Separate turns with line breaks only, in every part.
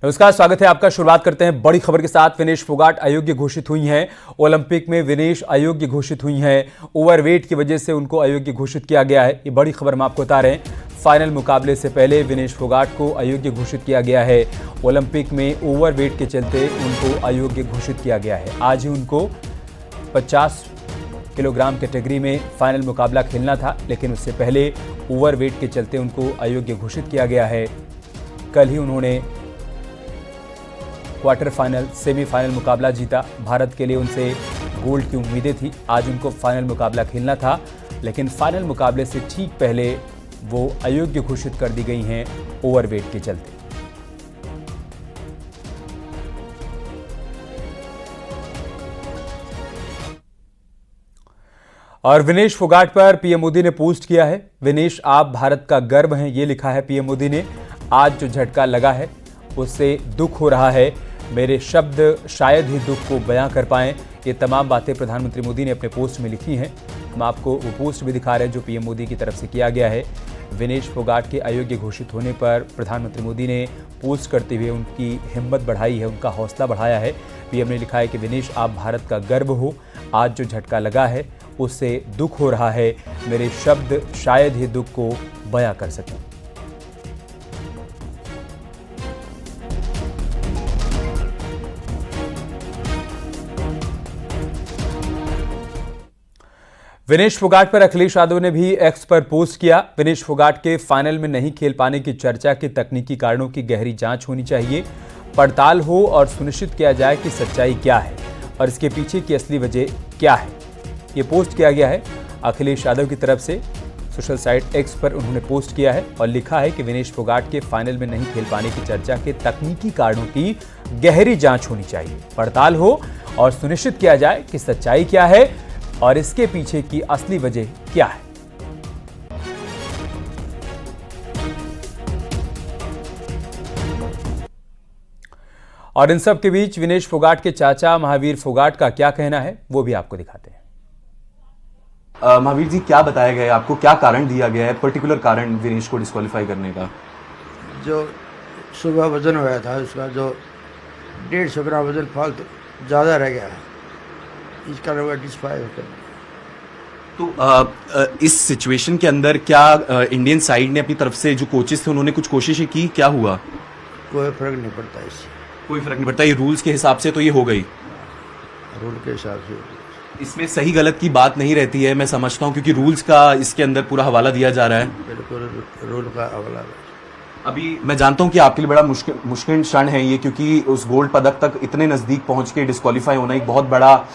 नमस्कार, स्वागत है आपका। शुरुआत करते हैं बड़ी खबर के साथ। विनेश फोगाट अयोग्य घोषित हुई हैं। ओलंपिक में विनेश अयोग्य घोषित हुई हैं। ओवरवेट की वजह से उनको अयोग्य घोषित किया गया है। ये बड़ी खबर हम आपको बता रहे हैं। फाइनल मुकाबले से पहले विनेश फोगाट को अयोग्य घोषित किया गया है। ओलंपिक में ओवरवेट के चलते उनको अयोग्य घोषित किया गया है। आज ही उनको 50 किलोग्राम कैटेगरी में फाइनल मुकाबला खेलना था, लेकिन उससे पहले ओवरवेट के चलते उनको अयोग्य घोषित किया गया है। कल ही उन्होंने क्वार्टर फाइनल सेमीफाइनल मुकाबला जीता। भारत के लिए उनसे गोल्ड की उम्मीदें थी। आज उनको फाइनल मुकाबला खेलना था, लेकिन फाइनल मुकाबले से ठीक पहले वो अयोग्य घोषित कर दी गई हैं ओवरवेट के चलते। और विनेश फोगाट पर पीएम मोदी ने पोस्ट किया है। विनेश, आप भारत का गर्व हैं, ये लिखा है पीएम मोदी ने। आज जो झटका लगा है उससे दुख हो रहा है। मेरे शब्द शायद ही दुख को बयां कर पाएं। ये तमाम बातें प्रधानमंत्री मोदी ने अपने पोस्ट में लिखी हैं। हम आपको वो पोस्ट भी दिखा रहे हैं जो पीएम मोदी की तरफ से किया गया है। विनेश फोगाट के अयोग्य घोषित होने पर प्रधानमंत्री मोदी ने पोस्ट करते हुए उनकी हिम्मत बढ़ाई है, उनका हौसला बढ़ाया है। पीएम ने लिखा है कि विनेश, आप भारत का गर्व हो। आज जो झटका लगा है उससे दुख हो रहा है। मेरे शब्द शायद ही दुख को बयां कर सकें। विनेश फोगाट पर अखिलेश यादव ने भी एक्स पर पोस्ट किया। विनेश फोगाट के फाइनल में नहीं खेल पाने की चर्चा के तकनीकी कारणों की गहरी जांच होनी चाहिए, पड़ताल हो और सुनिश्चित किया जाए कि सच्चाई क्या है और इसके पीछे की असली वजह क्या है। ये पोस्ट किया गया है अखिलेश यादव की तरफ से। सोशल साइट एक्स पर उन्होंने पोस्ट किया है और लिखा है कि विनेश फोगाट के फाइनल में नहीं खेल पाने की चर्चा के तकनीकी कारणों की गहरी जांच होनी चाहिए, पड़ताल हो और सुनिश्चित किया जाए कि सच्चाई क्या है और इसके पीछे की असली वजह क्या है। और इन सब के बीच विनेश फोगाट के चाचा महावीर फोगाट का क्या कहना है वो भी आपको दिखाते हैं।
महावीर जी, क्या बताया गया है आपको, क्या कारण दिया गया है, पर्टिकुलर कारण विनेश को डिस्क्वालीफाई करने का?
जो सुबह वजन हुआ था उसका जो 150 ग्राम वजन फालतू ज़्यादा रह गया है, इस कारण वो डिस्क्वालीफाई होकर।
तो इस सिचुएशन के अंदर क्या इंडियन साइड ने अपनी तरफ से जो कोचेस थे उन्होंने कुछ कोशिशें की? क्या हुआ?
कोई फर्क नहीं पड़ता इससे,
कोई फर्क नहीं पड़ता। ये रूल्स के हिसाब से तो ये हो गई,
रूल के हिसाब से।
इसमें सही गलत की बात नहीं रहती है, मैं समझता हूँ, क्योंकि रूल्स का इसके अंदर पूरा हवाला दिया जा रहा है।
बिल्कुल रूल का हवाला है।
अभी मैं जानता हूँ कि आपके लिए बड़ा मुश्किल क्षण है ये, क्योंकि उस गोल्ड पदक तक इतने नज़दीक पहुँच के डिस्क्वालीफाई होना एक बहुत बड़ा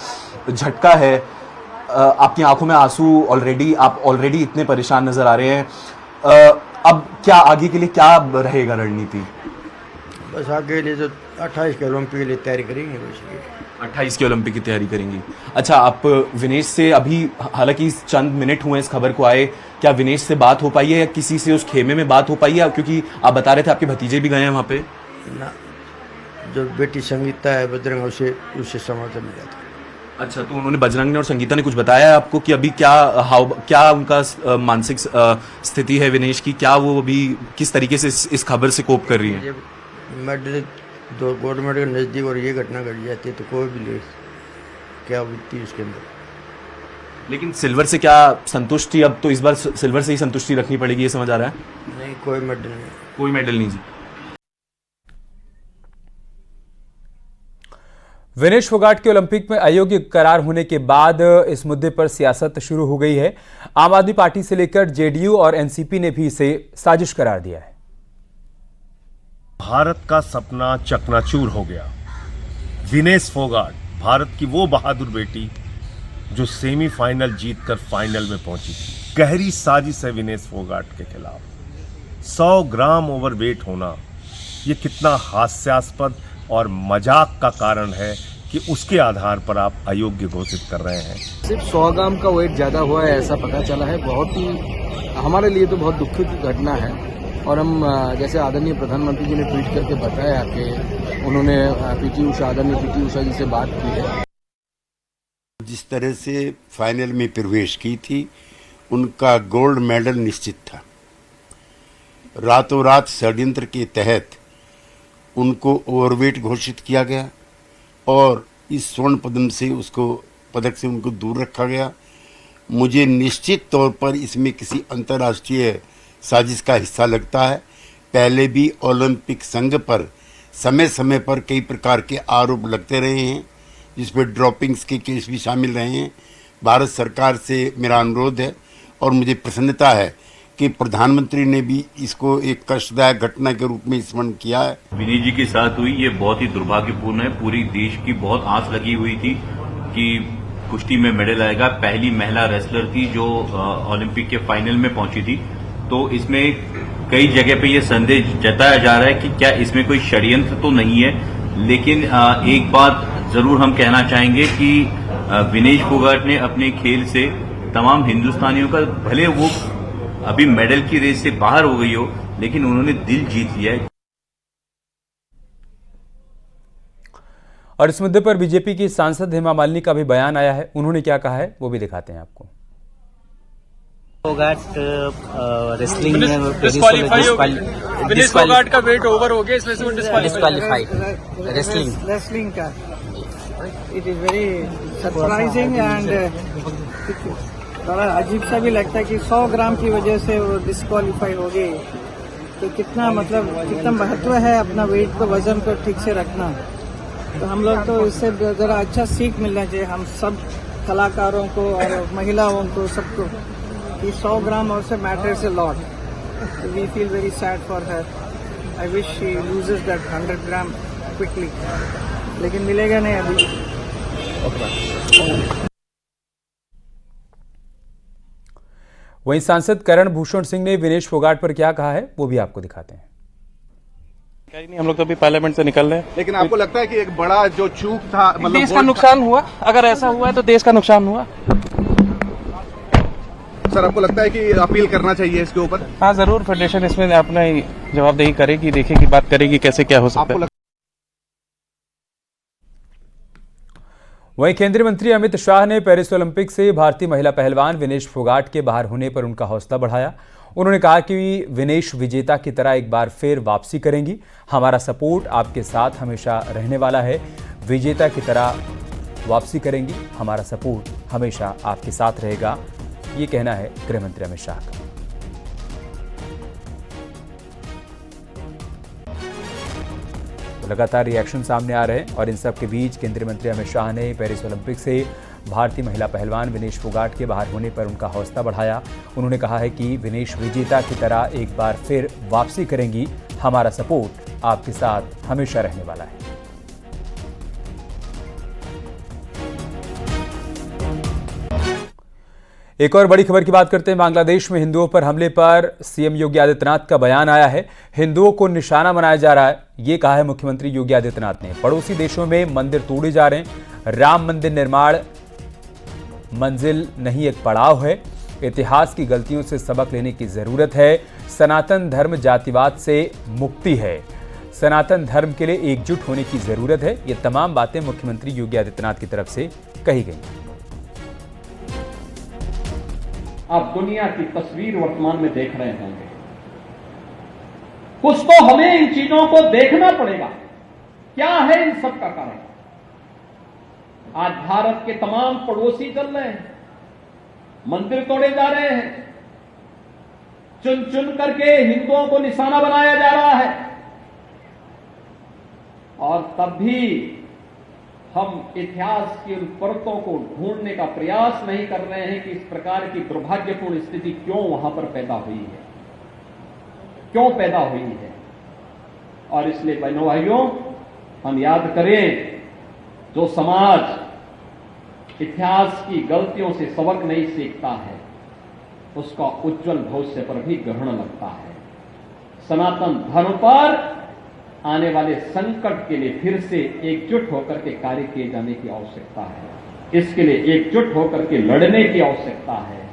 झटका है। आपकी आंखों में आंसू, आप ऑलरेडी इतने परेशान नजर आ रहे हैं। अब क्या आगे के लिए क्या रहेगा रणनीति?
बस आगे के लिए जो 28 के ओलंपिक के लिए तैयारी करेंगे।
28 के ओलंपिक की तैयारी करेंगी। अच्छा, आप विनेश से अभी, हालांकि चंद मिनट हुए इस खबर को आए, क्या विनेश से बात हो पाई है या किसी से उस खेमे में बात हो पाई है? क्योंकि आप बता रहे थे आपके भतीजे भी गए हैं वहाँ पे।
ना, जो बेटी संगीता है बजरंग, उससे समाचार मिला था।
अच्छा, तो उन्होंने, बजरंग ने और संगीता ने कुछ बताया है आपको कि अभी क्या उनका मानसिक स्थिति है विनेश की? क्या वो अभी किस तरीके से इस खबर से कोप कर रही है?
मेडल, दो गोल्ड मेडल के नज़दीक और ये घटना घट जाती है तो कोई भी ले क्या बीतती उसके अंदर।
लेकिन सिल्वर से क्या संतुष्टि? अब तो इस बार सिल्वर से ही संतुष्टि रखनी पड़ेगी, ये समझ आ रहा है?
नहीं, कोई मेडल नहीं।
कोई मेडल नहीं जी।
विनेश फोगाट के ओलंपिक में अयोग्य करार होने के बाद इस मुद्दे पर सियासत शुरू हो गई है। आम आदमी पार्टी से लेकर जेडीयू और एनसीपी ने भी इसे साजिश करार दिया है।
भारत का सपना चकनाचूर हो गया। विनेश फोगाट, भारत की वो बहादुर बेटी जो सेमीफाइनल जीतकर फाइनल में पहुंची थी। गहरी साजिश है विनेश फोगाट के खिलाफ। 100 ग्राम ओवरवेट होना ये कितना हास्यास्पद और मजाक का कारण है कि उसके आधार पर आप अयोग्य घोषित कर रहे हैं।
सिर्फ 100 ग्राम का वेट ज्यादा हुआ है ऐसा पता चला है। बहुत ही हमारे लिए तो बहुत दुखद घटना है। और हम, जैसे आदरणीय प्रधानमंत्री जी ने ट्वीट करके बताया कि उन्होंने आदरणीय पीटी उषा जी से बात की है।
जिस तरह से फाइनल में प्रवेश की थी, उनका गोल्ड मेडल निश्चित था। रातों रात षड्यंत्र के तहत उनको ओवरवेट घोषित किया गया और इस स्वर्ण पदक से उनको दूर रखा गया। मुझे निश्चित तौर पर इसमें किसी अंतर्राष्ट्रीय साजिश का हिस्सा लगता है। पहले भी ओलंपिक संघ पर समय समय पर कई प्रकार के आरोप लगते रहे हैं, जिसमें ड्रॉपिंग्स के केस भी शामिल रहे हैं। भारत सरकार से मेरा अनुरोध है और मुझे प्रसन्नता है कि प्रधानमंत्री ने भी इसको एक कष्टदायक घटना के रूप में स्मरण किया है।
विनीत जी के साथ हुई ये बहुत ही दुर्भाग्यपूर्ण है। पूरी देश की बहुत आस लगी हुई थी कि कुश्ती में मेडल आएगा। पहली महिला रेसलर थी जो ओलंपिक के फाइनल में पहुंची थी। तो इसमें कई जगह पे ये संदेह जताया जा रहा है कि क्या इसमें कोई षड्यंत्र तो नहीं है। लेकिन एक बात जरूर हम कहना चाहेंगे कि विनेश फोगाट ने अपने खेल से तमाम हिंदुस्तानियों का, भले वो अभी मेडल की रेस से बाहर हो गई हो, लेकिन उन्होंने दिल जीत लिया है।
और इस मुद्दे पर बीजेपी की सांसद हेमा मालिनी का भी बयान आया है। उन्होंने क्या कहा है वो भी दिखाते हैं आपको।
रेसलिंग में विनेश फोगाट का वेट ओवर हो गया, इसमें से डिस्क्वालीफाइड रेसलिंग का। It is very surprising and बड़ा अजीब सा भी लगता है कि 100 ग्राम की वजह से वो डिस्क्वालीफाई हो गई। तो कितना महत्व है अपना वेट को, वजन को ठीक से रखना। तो हम लोग तो इससे जरा अच्छा सीख मिलना चाहिए हम सब कलाकारों को और महिलाओं को, सबको, कि 100 ग्राम also matters a lot. So we feel very sad for her. I wish she loses that 100 gram quickly. लेकिन मिलेगा नहीं अभी।
वहीं सांसद करण भूषण सिंह ने विनेश फोगाट पर क्या कहा है वो भी आपको दिखाते हैं।
नहीं, हम लोग तो अभी पार्लियामेंट से निकल रहे हैं।
लेकिन आपको लगता है कि एक बड़ा जो चूक था, मतलब
देश का नुकसान हुआ? अगर ऐसा हुआ है तो देश का नुकसान हुआ।
सर, आपको लगता है कि अपील करना चाहिए इसके ऊपर?
हाँ, जरूर। फेडरेशन इसमें अपना जवाबदेही करेगी, देखेगी, बात करेगी कैसे क्या हो सकता है।
वहीं केंद्रीय मंत्री अमित शाह ने पेरिस ओलंपिक से भारतीय महिला पहलवान विनेश फोगाट के बाहर होने पर उनका हौसला बढ़ाया। उन्होंने कहा कि विनेश विजेता की तरह एक बार फिर वापसी करेंगी। हमारा सपोर्ट आपके साथ हमेशा रहने वाला है। विजेता की तरह वापसी करेंगी, हमारा सपोर्ट हमेशा आपके साथ रहेगा, ये कहना है गृह मंत्री अमित शाह का। तो लगातार रिएक्शन सामने आ रहे हैं और इन सब के बीच केंद्रीय मंत्री अमित शाह ने पेरिस ओलंपिक से भारतीय महिला पहलवान विनेश फोगाट के बाहर होने पर उनका हौसला बढ़ाया। उन्होंने कहा है कि विनेश विजेता की तरह एक बार फिर वापसी करेंगी, हमारा सपोर्ट आपके साथ हमेशा रहने वाला है। एक और बड़ी खबर की बात करते हैं। बांग्लादेश में हिंदुओं पर हमले पर सीएम योगी आदित्यनाथ का बयान आया है। हिंदुओं को निशाना बनाया जा रहा है, ये कहा है मुख्यमंत्री योगी आदित्यनाथ ने। पड़ोसी देशों में मंदिर तोड़े जा रहे हैं। राम मंदिर निर्माण मंजिल नहीं, एक पड़ाव है। इतिहास की गलतियों से सबक लेने की जरूरत है। सनातन धर्म जातिवाद से मुक्ति है। सनातन धर्म के लिए एकजुट होने की जरूरत है। ये तमाम बातें मुख्यमंत्री योगी आदित्यनाथ की तरफ से कही गई।
आप दुनिया की तस्वीर वर्तमान में देख रहे होंगे। कुछ तो हमें इन चीजों को देखना पड़ेगा, क्या है इन सब का कारण। आज भारत के तमाम पड़ोसी चल रहे हैं, मंदिर तोड़े जा रहे हैं, चुन चुन करके हिंदुओं को निशाना बनाया जा रहा है, और तब भी हम इतिहास की उन परतों को ढूंढने का प्रयास नहीं कर रहे हैं कि इस प्रकार की दुर्भाग्यपूर्ण स्थिति क्यों वहां पर पैदा हुई है, क्यों पैदा हुई है। और इसलिए बहनों भाइयों, हम याद करें, जो समाज इतिहास की गलतियों से सबक नहीं सीखता है, उसका उज्जवल भविष्य पर भी ग्रहण लगता है। सनातन धर्म पर आने वाले संकट के लिए फिर से एकजुट होकर के कार्य किए जाने की आवश्यकता है। इसके लिए एकजुट होकर के लड़ने की आवश्यकता है।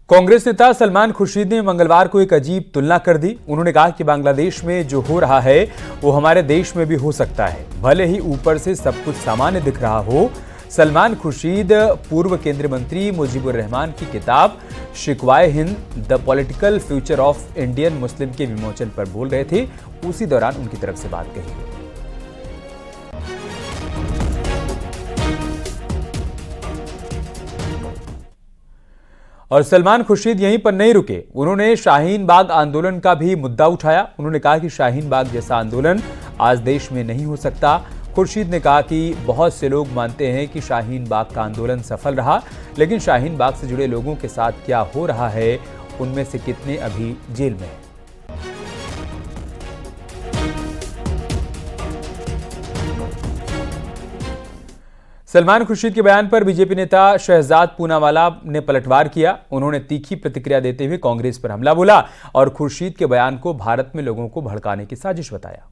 कांग्रेस नेता सलमान खुर्शीद ने मंगलवार को एक अजीब तुलना कर दी। उन्होंने कहा कि बांग्लादेश में जो हो रहा है वो हमारे देश में भी हो सकता है, भले ही ऊपर से सब कुछ सामान्य दिख रहा हो। सलमान खुर्शीद पूर्व केंद्रीय मंत्री मुजीबुर रहमान की किताब Shikwae Hind the political future of Indian Muslim के विमोचन पर बोल रहे थे। उसी दौरान उनकी तरफ से बात कही। और सलमान खुर्शीद यहीं पर नहीं रुके, उन्होंने शाहीन बाग आंदोलन का भी मुद्दा उठाया। उन्होंने कहा कि शाहीन बाग जैसा आंदोलन आज देश में नहीं हो सकता। खुर्शीद ने कहा कि बहुत से लोग मानते हैं कि शाहीन बाग का आंदोलन सफल रहा, लेकिन शाहीन बाग से जुड़े लोगों के साथ क्या हो रहा है, उनमें से कितने अभी जेल में हैं। सलमान खुर्शीद के बयान पर बीजेपी नेता शहजाद पूनावाला ने पलटवार किया। उन्होंने तीखी प्रतिक्रिया देते हुए कांग्रेस पर हमला बोला और खुर्शीद के बयान को भारत में लोगों को भड़काने की साजिश बताया।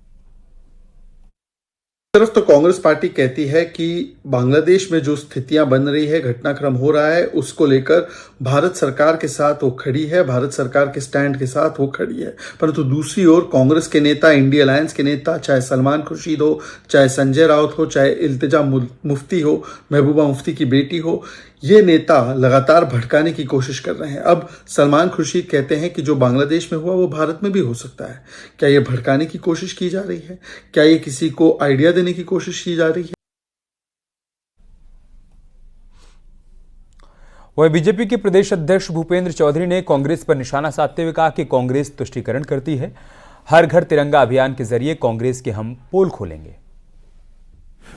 तरफ तो कांग्रेस पार्टी कहती है कि बांग्लादेश में जो स्थितियां बन रही है, घटनाक्रम हो रहा है, उसको लेकर भारत सरकार के साथ वो खड़ी है, भारत सरकार के स्टैंड के साथ वो खड़ी है। परंतु दूसरी ओर कांग्रेस के नेता, इंडिया अलायंस के नेता, चाहे सलमान खुर्शीद हो, चाहे संजय राउत हो, चाहे इल्तिजा मुफ्ती हो, महबूबा मुफ्ती की बेटी हो, ये नेता लगातार भड़काने की कोशिश कर रहे हैं। अब सलमान खुर्शीद कहते हैं कि जो बांग्लादेश में हुआ वो भारत में भी हो सकता है। क्या ये भड़काने की कोशिश की जा रही है? क्या ये किसी को आइडिया देने की कोशिश की जा रही है?
वह बीजेपी के प्रदेश अध्यक्ष भूपेंद्र चौधरी ने कांग्रेस पर निशाना साधते हुए कहा कि कांग्रेस तुष्टीकरण करती है। हर घर तिरंगा अभियान के जरिए कांग्रेस के हम पोल खोलेंगे।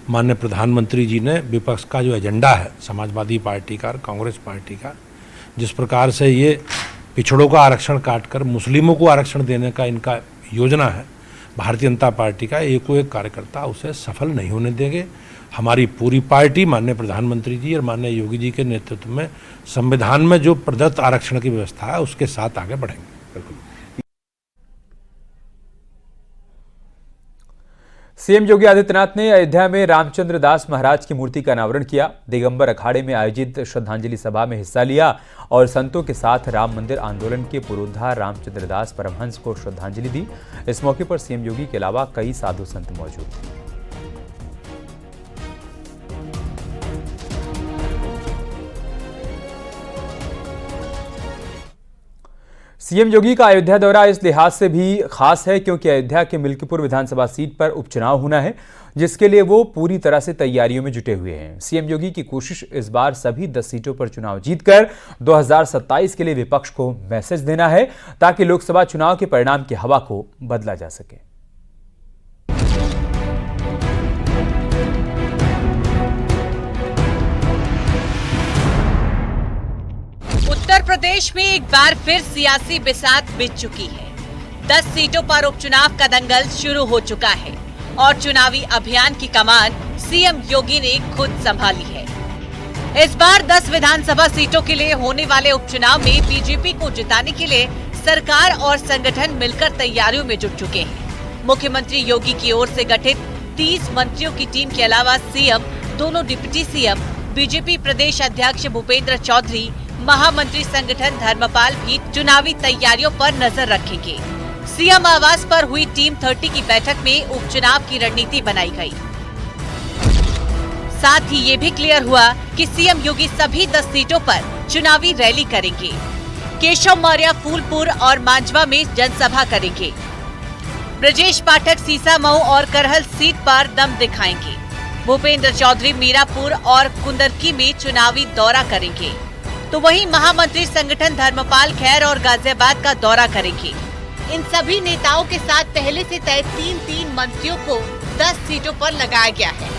माननीय प्रधानमंत्री जी ने विपक्ष का जो एजेंडा है, समाजवादी पार्टी का और कांग्रेस पार्टी का, जिस प्रकार से ये पिछड़ों का आरक्षण काटकर मुस्लिमों को आरक्षण देने का इनका योजना है, भारतीय जनता पार्टी का एक को एक कार्यकर्ता उसे सफल नहीं होने देंगे। हमारी पूरी पार्टी माननीय प्रधानमंत्री जी और माननीय योगी जी के नेतृत्व में संविधान में जो प्रदत्त आरक्षण की व्यवस्था है उसके साथ आगे बढ़ेंगे। बिल्कुल।
सीएम योगी आदित्यनाथ ने अयोध्या में रामचंद्र दास महाराज की मूर्ति का अनावरण किया। दिगंबर अखाड़े में आयोजित श्रद्धांजलि सभा में हिस्सा लिया और संतों के साथ राम मंदिर आंदोलन के पुरोधा रामचंद्र दास परमहंस को श्रद्धांजलि दी। इस मौके पर सीएम योगी के अलावा कई साधु संत मौजूद थे। सीएम योगी का अयोध्या दौरा इस लिहाज से भी खास है क्योंकि अयोध्या के मिल्कीपुर विधानसभा सीट पर उपचुनाव होना है, जिसके लिए वो पूरी तरह से तैयारियों में जुटे हुए हैं। सीएम योगी की कोशिश इस बार सभी 10 सीटों पर चुनाव जीतकर 2027 के लिए विपक्ष को मैसेज देना है ताकि लोकसभा चुनाव के परिणाम की हवा को बदला जा सके।
उत्तर प्रदेश में एक बार फिर सियासी बिसात बिछ चुकी है। 10 सीटों पर उपचुनाव का दंगल शुरू हो चुका है और चुनावी अभियान की कमान सीएम योगी ने खुद संभाली है। इस बार 10 विधानसभा सीटों के लिए होने वाले उपचुनाव में बीजेपी को जिताने के लिए सरकार और संगठन मिलकर तैयारियों में जुट चुके हैं। मुख्यमंत्री योगी की ओर से गठित 30 मंत्रियों की टीम के अलावा सीएम, दोनों डिप्टी सीएम, बीजेपी प्रदेश अध्यक्ष भूपेंद्र चौधरी, महामंत्री संगठन धर्मपाल भी चुनावी तैयारियों पर नजर रखेंगे। सीएम आवास पर हुई टीम 30 की बैठक में उपचुनाव की रणनीति बनाई गई। साथ ही ये भी क्लियर हुआ कि सीएम योगी सभी 10 सीटों पर चुनावी रैली करेंगे। केशव मौर्य फूलपुर और मांझवा में जनसभा करेंगे। ब्रजेश पाठक सीसामऊ और करहल सीट पर दम दिखाएंगे। भूपेंद्र चौधरी मीरापुर और कुंदरकी में चुनावी दौरा करेंगे, तो वहीं महामंत्री संगठन धर्मपाल खैर और गाजियाबाद का दौरा करेंगे। इन सभी नेताओं के साथ पहले से तय 3 मंत्रियों को 10 सीटों पर लगाया गया है।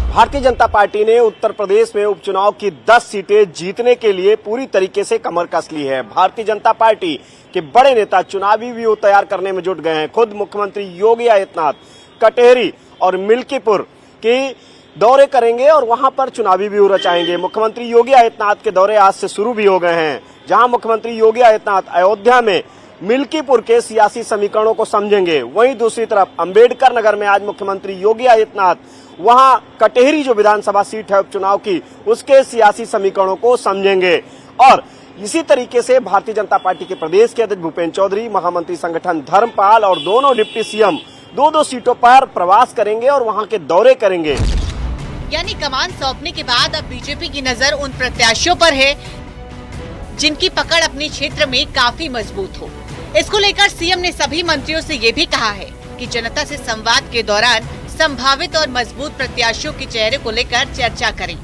भारतीय जनता पार्टी ने उत्तर प्रदेश में उपचुनाव की 10 सीटें जीतने के लिए पूरी तरीके से कमर कस ली है। भारतीय जनता पार्टी के बड़े नेता चुनावी व्यूह तैयार करने में जुट गए हैं। खुद मुख्यमंत्री योगी आदित्यनाथ कटेहरी और मिल्कीपुर के दौरे करेंगे और वहां पर चुनावी व्यूह रचाएंगे। मुख्यमंत्री योगी आदित्यनाथ के दौरे आज से शुरू भी हो गए हैं, जहां मुख्यमंत्री योगी आदित्यनाथ अयोध्या में मिल्कीपुर के सियासी समीकरणों को समझेंगे। वहीं दूसरी तरफ अंबेडकर नगर में आज मुख्यमंत्री योगी आदित्यनाथ वहां कटेहरी जो विधानसभा सीट है उपचुनाव की, उसके सियासी समीकरणों को समझेंगे। और इसी तरीके से भारतीय जनता पार्टी के प्रदेश के अध्यक्ष भूपेंद्र चौधरी, महामंत्री संगठन धर्मपाल और दोनों डिप्टी सीएम 2-2 सीटों पर प्रवास करेंगे और वहां के दौरे करेंगे।
यानी कमान सौंपने के बाद अब बीजेपी की नजर उन प्रत्याशियों पर है जिनकी पकड़ अपने क्षेत्र में काफी मजबूत हो। इसको लेकर सीएम ने सभी मंत्रियों से ये भी कहा है कि जनता से संवाद के दौरान संभावित और मजबूत प्रत्याशियों के चेहरे को लेकर चर्चा करें,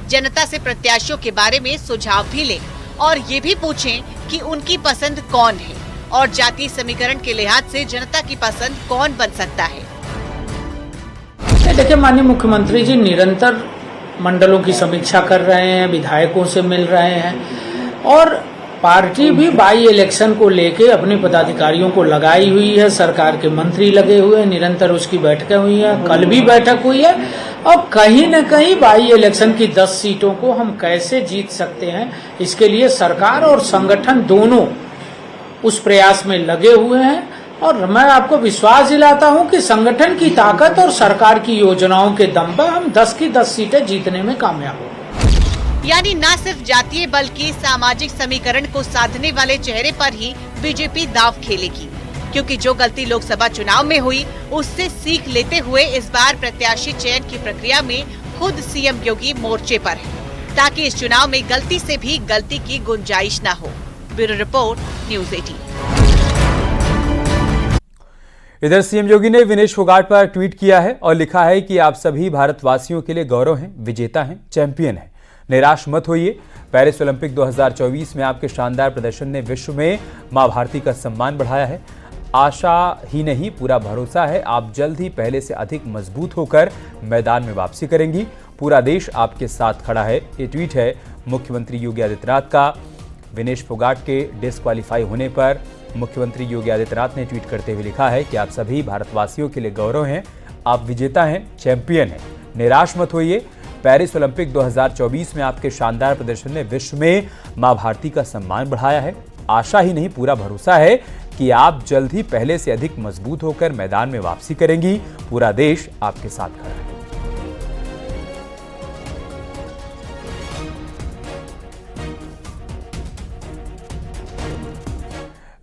जनता से प्रत्याशियों के बारे में सुझाव भी लें और ये भी पूछें कि उनकी पसंद कौन है और जातीय समीकरण के लिहाज से जनता की पसंद कौन बन सकता है।
देखिए, माननीय मुख्यमंत्री जी निरंतर मंडलों की समीक्षा कर रहे हैं, विधायकों से मिल रहे हैं और पार्टी भी बाई इलेक्शन को लेके अपने पदाधिकारियों को लगाई हुई है। सरकार के मंत्री लगे हुए हैं, निरंतर उसकी बैठकें हुई हैं, कल भी बैठक हुई है और कहीं न कहीं बाई इलेक्शन की 10 सीटों को हम कैसे जीत सकते हैं, इसके लिए सरकार और संगठन दोनों उस प्रयास में लगे हुए हैं। और मैं आपको विश्वास दिलाता हूं कि संगठन की ताकत और सरकार की योजनाओं के दम पर हम 10 की 10 सीटें जीतने में कामयाब होंगे।
यानी न सिर्फ जातीय बल्कि सामाजिक समीकरण को साधने वाले चेहरे पर ही बीजेपी दांव खेलेगी, क्योंकि जो गलती लोकसभा चुनाव में हुई उससे सीख लेते हुए इस बार प्रत्याशी चयन की प्रक्रिया में खुद सीएम योगी मोर्चे पर है, ताकि इस चुनाव में गलती से भी गलती की गुंजाइश न हो। Bureau report, news 18।
इधर सीएम योगी ने विनेश फोगाट पर ट्वीट किया है और लिखा है कि आप सभी भारतवासियों के लिए गौरव हैं, विजेता हैं, चैंपियन हैं। निराश मत होइए। पेरिस ओलंपिक 2024 में आपके शानदार प्रदर्शन ने विश्व में मां भारती का सम्मान बढ़ाया है। आशा ही नहीं, पूरा भरोसा है आप जल्द ही पहले से अधिक मजबूत होकर मैदान में वापसी करेंगी। पूरा देश आपके साथ खड़ा है। ये ट्वीट है मुख्यमंत्री योगी आदित्यनाथ का। विनेश फोगाट के डिस्क्वालीफाई होने पर मुख्यमंत्री योगी आदित्यनाथ ने ट्वीट करते हुए लिखा है कि आप सभी भारतवासियों के लिए गौरव हैं, आप विजेता हैं, चैंपियन हैं। निराश मत होइए। पेरिस ओलंपिक 2024 में आपके शानदार प्रदर्शन ने विश्व में मां भारती का सम्मान बढ़ाया है। आशा ही नहीं, पूरा भरोसा है कि आप जल्द ही पहले से अधिक मजबूत होकर मैदान में वापसी करेंगी। पूरा देश आपके साथ खड़ा है।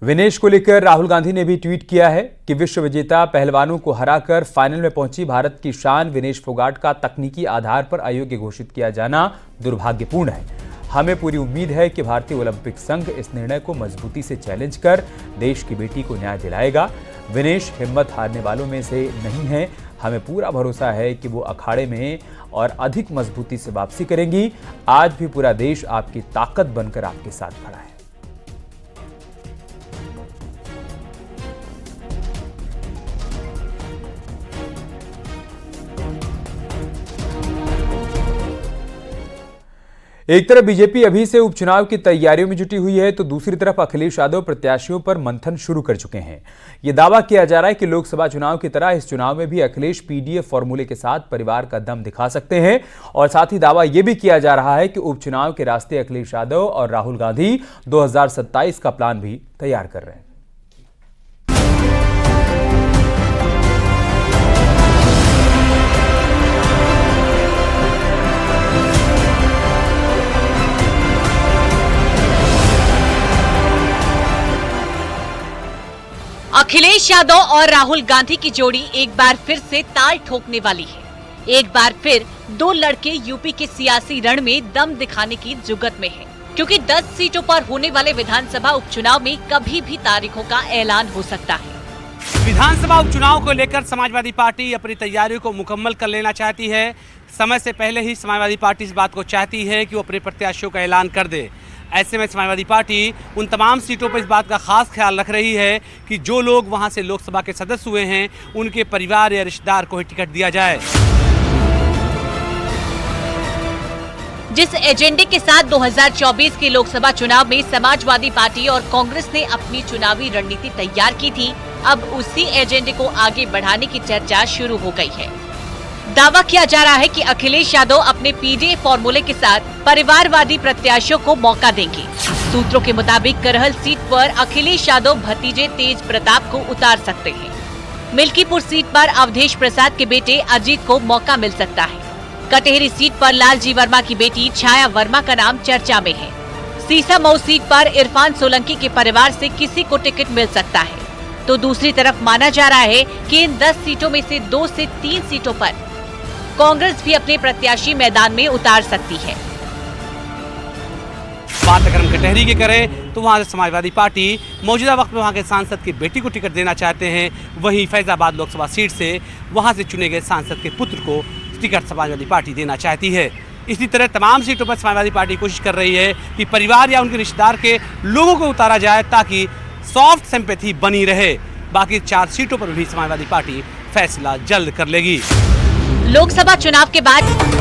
विनेश को लेकर राहुल गांधी ने भी ट्वीट किया है कि विश्व विजेता पहलवानों को हराकर फाइनल में पहुंची भारत की शान विनेश फोगाट का तकनीकी आधार पर अयोग्य घोषित किया जाना दुर्भाग्यपूर्ण है। हमें पूरी उम्मीद है कि भारतीय ओलंपिक संघ इस निर्णय को मजबूती से चैलेंज कर देश की बेटी को न्याय दिलाएगा। विनेश हिम्मत हारने वालों में से नहीं है। हमें पूरा भरोसा है कि वो अखाड़े में और अधिक मजबूती से वापसी करेंगी। आज भी पूरा देश आपकी ताकत बनकर आपके साथ खड़ा है। एक तरफ बीजेपी अभी से उपचुनाव की तैयारियों में जुटी हुई है तो दूसरी तरफ अखिलेश यादव प्रत्याशियों पर मंथन शुरू कर चुके हैं। यह दावा किया जा रहा है कि लोकसभा चुनाव की तरह इस चुनाव में भी अखिलेश पीडीए फॉर्मूले के साथ परिवार का दम दिखा सकते हैं और साथ ही दावा यह भी किया जा रहा है कि उपचुनाव के रास्ते अखिलेश यादव और राहुल गांधी 2027 का प्लान भी तैयार कर रहे हैं।
अखिलेश यादव और राहुल गांधी की जोड़ी एक बार फिर से ताल ठोकने वाली है। एक बार फिर दो लड़के यूपी के सियासी रण में दम दिखाने की जुगत में हैं, क्योंकि 10 सीटों पर होने वाले विधानसभा उपचुनाव में कभी भी तारीखों का ऐलान हो सकता है।
विधानसभा उपचुनाव को लेकर समाजवादी पार्टी अपनी तैयारियों को मुकम्मल कर लेना चाहती है। समय से पहले ही समाजवादी पार्टी इस बात को चाहती है कि वो अपने प्रत्याशियों का ऐलान कर दे। ऐसे में समाजवादी पार्टी उन तमाम सीटों पर इस बात का खास ख्याल रख रही है कि जो लोग वहां से लोकसभा के सदस्य हुए हैं उनके परिवार या रिश्तेदार को ही टिकट दिया जाए।
जिस एजेंडे के साथ 2024 के लोकसभा चुनाव में समाजवादी पार्टी और कांग्रेस ने अपनी चुनावी रणनीति तैयार की थी, अब उसी एजेंडे को आगे बढ़ाने की चर्चा शुरू हो गई है। दावा किया जा रहा है कि अखिलेश यादव अपने पीडीए फॉर्मूले के साथ परिवारवादी प्रत्याशियों को मौका देंगे। सूत्रों के मुताबिक करहल सीट पर अखिलेश यादव भतीजे तेज प्रताप को उतार सकते हैं। मिल्कीपुर सीट पर अवधेश प्रसाद के बेटे अजीत को मौका मिल सकता है। कटेहरी सीट पर लालजी वर्मा की बेटी छाया वर्मा का नाम चर्चा में है। सीसामऊ सीट पर इरफान सोलंकी के परिवार से किसी को टिकट मिल सकता है। तो दूसरी तरफ माना जा रहा है कि इन 10 सीटों में से 2 से 3 सीटों पर कांग्रेस भी अपने प्रत्याशी मैदान में उतार सकती है।
बात अगर हम कटहरी की करें तो वहाँ से समाजवादी पार्टी मौजूदा वक्त में वहाँ के सांसद की बेटी को टिकट देना चाहते हैं। वहीं फैजाबाद लोकसभा सीट से वहाँ से चुने गए सांसद के पुत्र को टिकट समाजवादी पार्टी देना चाहती है। इसी तरह तमाम सीटों पर समाजवादी पार्टी कोशिश कर रही है कि परिवार या उनके रिश्तेदार के लोगों को उतारा जाए ताकि सॉफ्ट सिंपैथी बनी रहे। बाकी 4 सीटों पर भी समाजवादी पार्टी फैसला जल्द कर लेगी।
लोकसभा चुनाव के बाद